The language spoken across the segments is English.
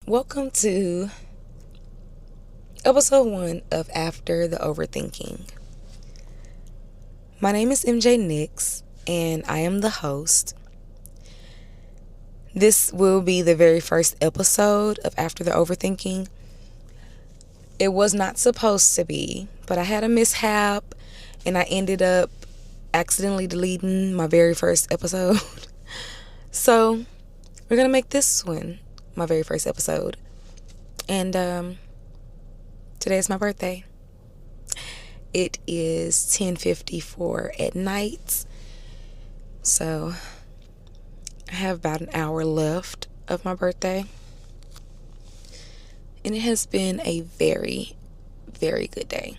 Welcome to episode 1 of After the Overthinking. My name is MJ Nix, and I am the host. This will be the very first episode of After the Overthinking. It was not supposed to be, but I had a mishap, and I ended up accidentally deleting my very first episode. So, we're going to make this one my very first episode. And today is my birthday. It is 10:54 at night. So I have about an hour left of my birthday. And it has been a very, very good day.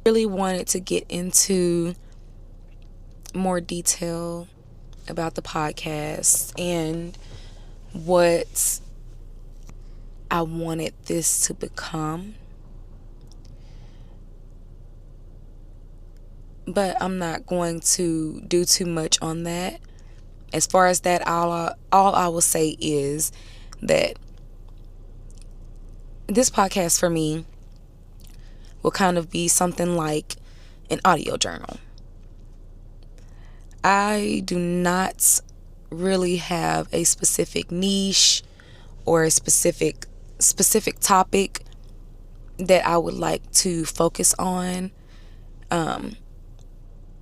Really wanted to get into more detail about the podcast and what I wanted this to become. But I'm not going to do too much on that. As far as that, all I will say is that this podcast for me will kind of be something like an audio journal. I do not really have a specific niche or a specific topic that I would like to focus on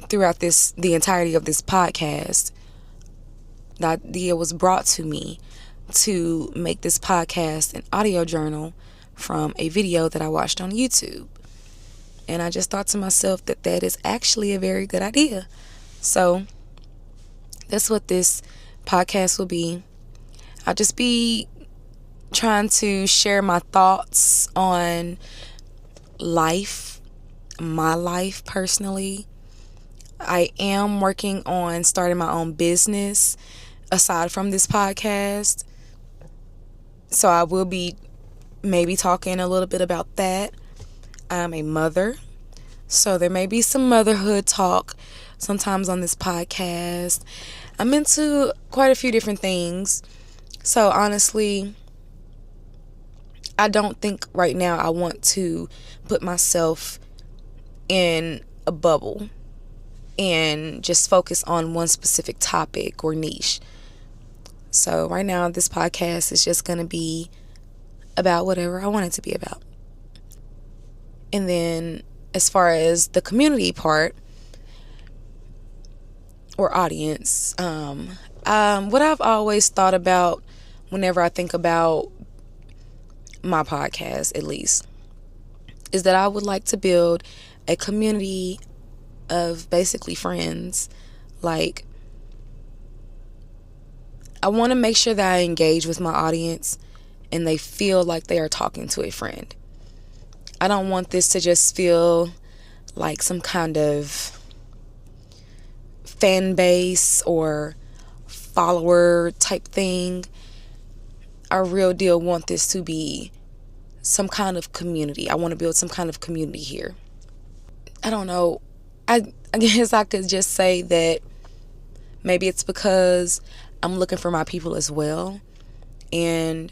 throughout the entirety of this podcast. The idea was brought to me to make this podcast an audio journal from a video that I watched on YouTube. And I just thought to myself that is actually a very good idea. So that's what this podcast will be. I'll just be trying to share my thoughts on life, my life personally. I am working on starting my own business aside from this podcast. So I will be maybe talking a little bit about that. I'm a mother, so there may be some motherhood talk sometimes on this podcast. I'm into quite a few different things. So honestly, I don't think right now I want to put myself in a bubble and just focus on one specific topic or niche. So right now, this podcast is just going to be about whatever I want it to be about. And then as far as the community part or audience, what I've always thought about whenever I think about my podcast, at least, is that I would like to build a community of basically friends. Like, I want to make sure that I engage with my audience and they feel like they are talking to a friend. I don't want this to just feel like some kind of fan base or follower type thing. I real deal want this to be some kind of community. I want to build some kind of community here. I don't know. I guess I could just say that maybe it's because I'm looking for my people as well. And,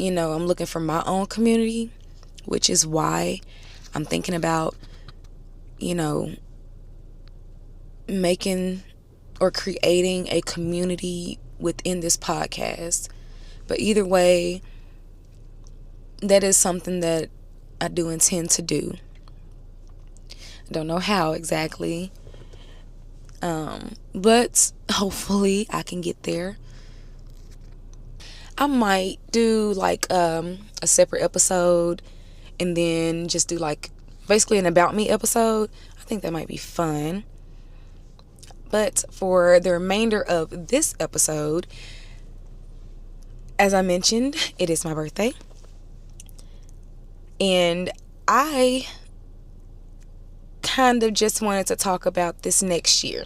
I'm looking for my own community, which is why I'm thinking about, making or creating a community within this podcast. But either way, that is something that I do intend to do. I don't know how exactly, but hopefully I can get there. I might do like a separate episode and then just do like basically an about me episode. I think that might be fun. But for the remainder of this episode, as I mentioned, it is my birthday. And I kind of just wanted to talk about this next year.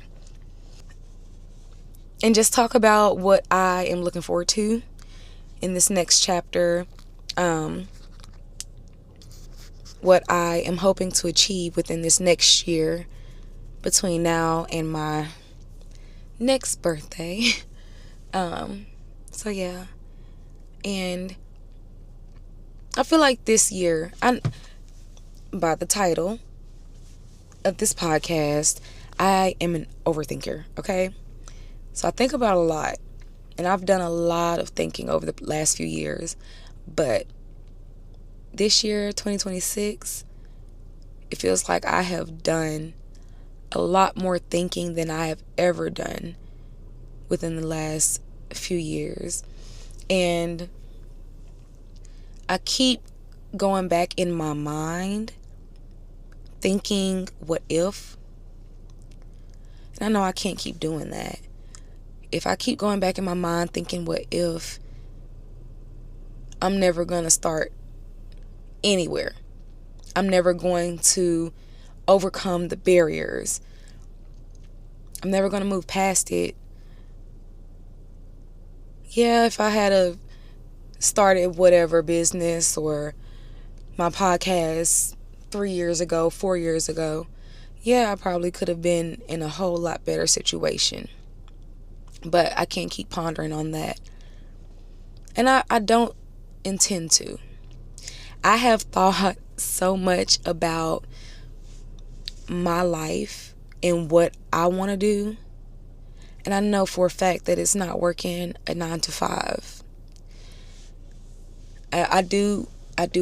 And just talk about what I am looking forward to in this next chapter. What I am hoping to achieve within this next year between now and my next birthday. So yeah. And I feel like this year, by the title of this podcast, I am an overthinker, okay? So I think about a lot, and I've done a lot of thinking over the last few years, but this year, 2026, it feels like I have done a lot more thinking than I have ever done within the last few years. And I keep going back in my mind thinking, what if? And I know I can't keep doing that. If I keep going back in my mind thinking, what if, I'm never going to start anywhere. I'm never going to overcome the barriers. I'm never going to move past it. Yeah, if I had a started whatever business or my podcast 3 years ago, 4 years ago, yeah, I probably could have been in a whole lot better situation. But I can't keep pondering on that. And I don't intend to. I have thought so much about my life and what I want to do. And I know for a fact that it's not working a 9 to 5. I do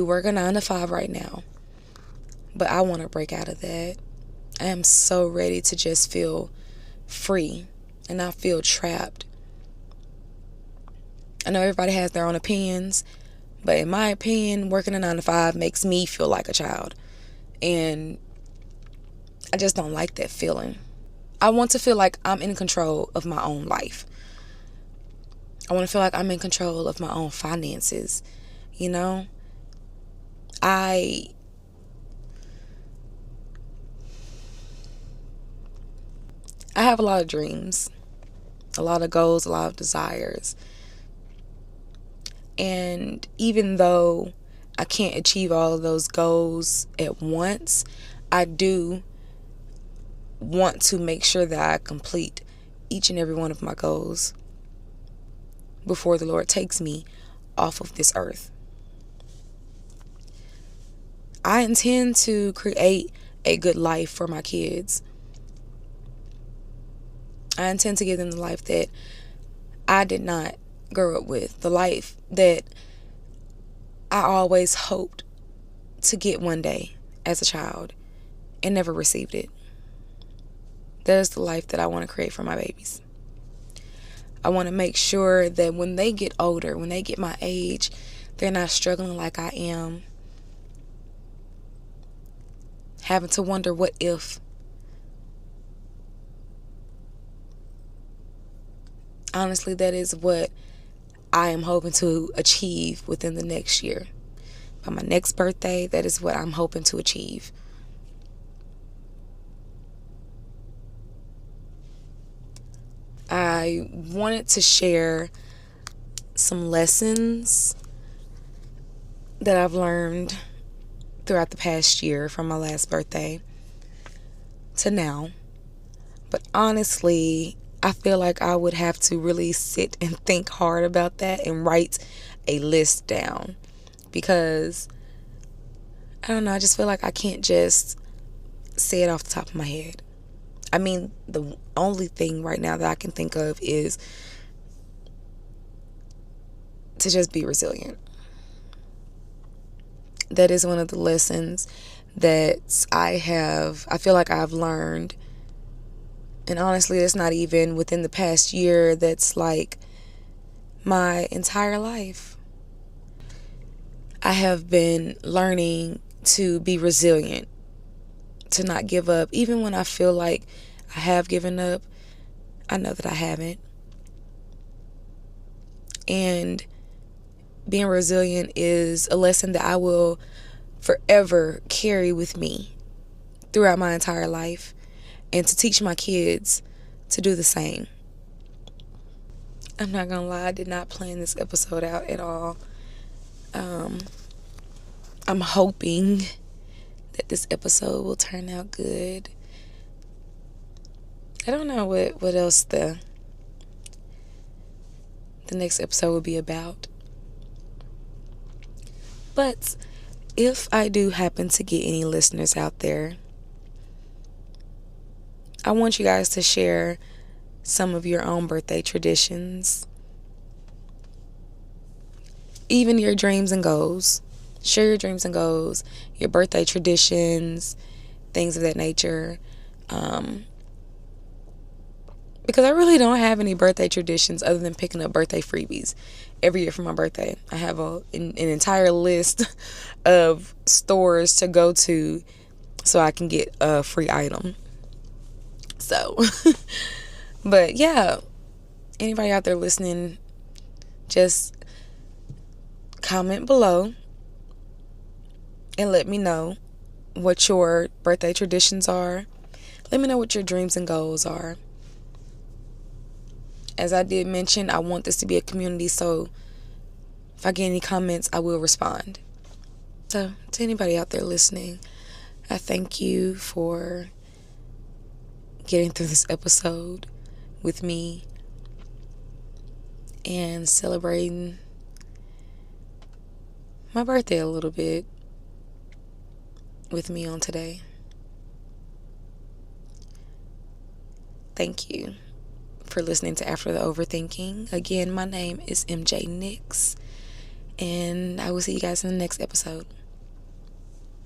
work a 9 to 5 right now. But I want to break out of that. I am so ready to just feel free and not feel trapped. I know everybody has their own opinions, but in my opinion, working a 9 to 5 makes me feel like a child. And I just don't like that feeling. I want to feel like I'm in control of my own life. I want to feel like I'm in control of my own finances. You know? I have a lot of dreams, a lot of goals, a lot of desires. And even though I can't achieve all of those goals at once, I do want to make sure that I complete each and every one of my goals before the Lord takes me off of this earth. I intend to create a good life for my kids. I intend to give them the life that I did not grow up with, the life that I always hoped to get one day as a child and never received it. That is the life that I want to create for my babies. I want to make sure that when they get older, when they get my age, they're not struggling like I am, having to wonder what if. Honestly, that is what I am hoping to achieve within the next year. By my next birthday, that is what I'm hoping to achieve. I wanted to share some lessons that I've learned throughout the past year from my last birthday to now. But honestly, I feel like I would have to really sit and think hard about that and write a list down, because I don't know, I just feel like I can't just say it off the top of my head. I mean, the only thing right now that I can think of is to just be resilient. That is one of the lessons that I feel like I've learned. And honestly, it's not even within the past year, that's like my entire life. I have been learning to be resilient, to not give up. Even when I feel like I have given up, I know that I haven't. And being resilient is a lesson that I will forever carry with me throughout my entire life, and to teach my kids to do the same. I'm not gonna lie, I did not plan this episode out at all. I'm hoping that this episode will turn out good. I don't know what else the next episode will be about. But if I do happen to get any listeners out there, I want you guys to share some of your own birthday traditions, even your dreams and goals. Share your dreams and goals, your birthday traditions, things of that nature. Because I really don't have any birthday traditions other than picking up birthday freebies every year for my birthday. I have an entire list of stores to go to so I can get a free item. So, but yeah, anybody out there listening, just comment below and let me know what your birthday traditions are. Let me know what your dreams and goals are. As I did mention, I want this to be a community, so if I get any comments, I will respond. So, to anybody out there listening, I thank you for getting through this episode with me and celebrating my birthday a little bit with me on today. Thank you for listening to After the Overthinking. Again, my name is MJ Nix, and I will see you guys in the next episode.